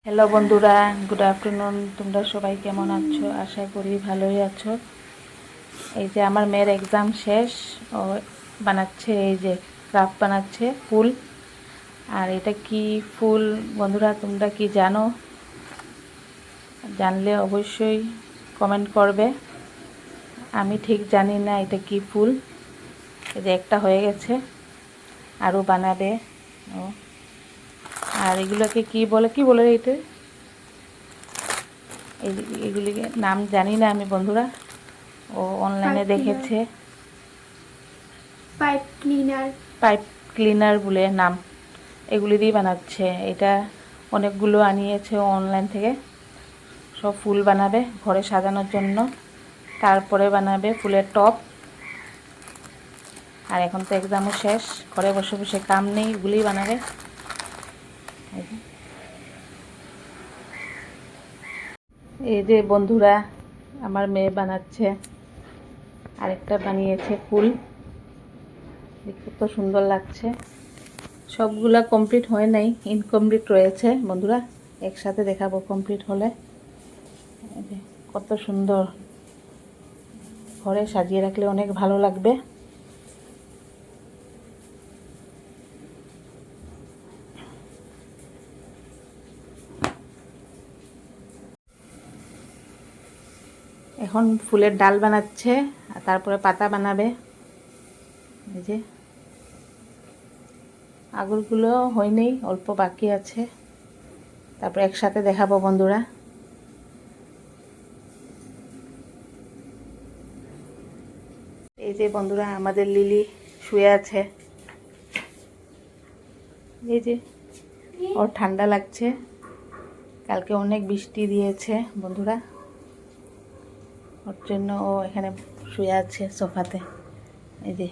Hello বন্ধুরা, good afternoon. তোমরা সবাই কেমন আছো? আশা করি ভালোই আছো। এই যে আমার মেয়ের এক্সাম শেষ, ও বানাচ্ছে, এই যে ক্রাফট বানাচ্ছে ফুল। আর এটা কি ফুল বন্ধুরা, তোমরা কি জানো? জানলে অবশ্যই কমেন্ট করবে। আমি ঠিক জানি না এটা কি ফুল। এই যে একটা হয়ে গেছে, আরও বানাবে ও। আর এগুলোকে কি বলে এটা? এগুলিকে নাম জানি না আমি বন্ধুরা, ও অনলাইনে দেখেছে। পাইপ ক্লিনার বলে নাম, এগুলি দিয়ে বানাচ্ছে। এটা অনেকগুলো আনিয়েছে অনলাইন থেকে। সব ফুল বানাবে ঘরে সাজানোর জন্য, তারপরে বানাবে ফুলের টব। আর এখন তো এক্সামও শেষ, ঘরে বসে বসে কাম নেই, এগুলিই বানাবে। এই যে বন্ধুরা, আমার মেয়ে বানাচ্ছে, আরেকটা বানিয়েছে ফুল। কত সুন্দর লাগছে। সবগুলা কমপ্লিট হয় নাই, ইনকমপ্লিট রয়েছে বন্ধুরা। একসাথে দেখাবো কমপ্লিট হলে। কত সুন্দর, ঘরে সাজিয়ে রাখলে অনেক ভালো লাগবে। এখন ফুলের ডাল বানাচ্ছে, আর তারপরে পাতা বানাবে। এই যে আগরগুলো হয়নি, অল্প বাকি আছে। তারপর একসাথে দেখাবো বন্ধুরা। এই যে বন্ধুরা, আমাদের লিলি শুয়ে আছে। এই যে ওর ঠান্ডা লাগছে, কালকে অনেক বৃষ্টি দিয়েছে বন্ধুরা, ওর জন্য ও এখানে শুয়ে আছে সোফাতে। এই যে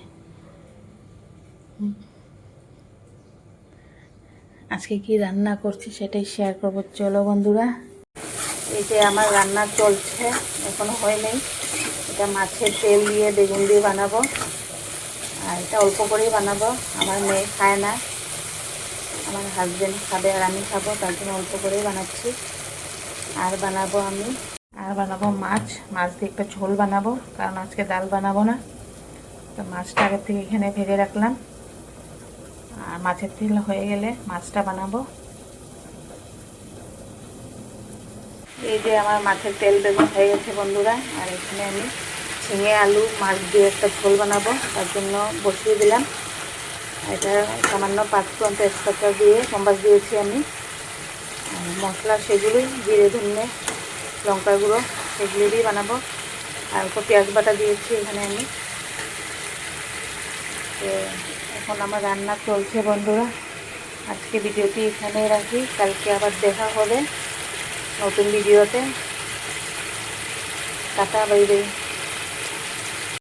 আজকে কি রান্না করছি সেটাই শেয়ার করবো, চলো বন্ধুরা। এই যে আমার রান্না চলছে, এখনো হয়নি। এটা মাছের তেল দিয়ে বেগুন দিয়ে বানাবো, আর এটা অল্প করেই বানাবো। আমার মেয়ে খায় না, আমার হাজবেন্ড খাবে আর আমি খাবো, তার জন্য অল্প করেই বানাচ্ছি। আর বানাবো মাছ দিয়ে একটা ঝোল বানাবো, কারণ আজকে ডাল বানাবো না। তো মাছটা আগের থেকে এখানে ভেজে রাখলাম, আর মাছের তেল হয়ে গেলে মাছটা বানাবো। এই যে আমার মাছের তেল বেগুন হয়ে গেছে বন্ধুরা। আর এখানে আমি ঝিঙে আলু মাছ দিয়ে একটা ঝোল বানাবো, তার জন্য বসিয়ে দিলাম। এটা সামান্য পাঁচফোড়ন তেজপাতা দিয়ে সম্বাস দিয়েছি আমি। মশলা সেগুলি জিরে ধনে লঙ্কা গুঁড়ো সেগুলি দিয়ে বানাবো। আর অল্প পেঁয়াজ বাটা দিয়েছি এখানে আমি। তো এখন আমার রান্না চলছে বন্ধুরা। আজকে ভিডিওটি এখানে রাখি, কালকে আবার দেখা হবে নতুন ভিডিওতে। Tata, bye bye.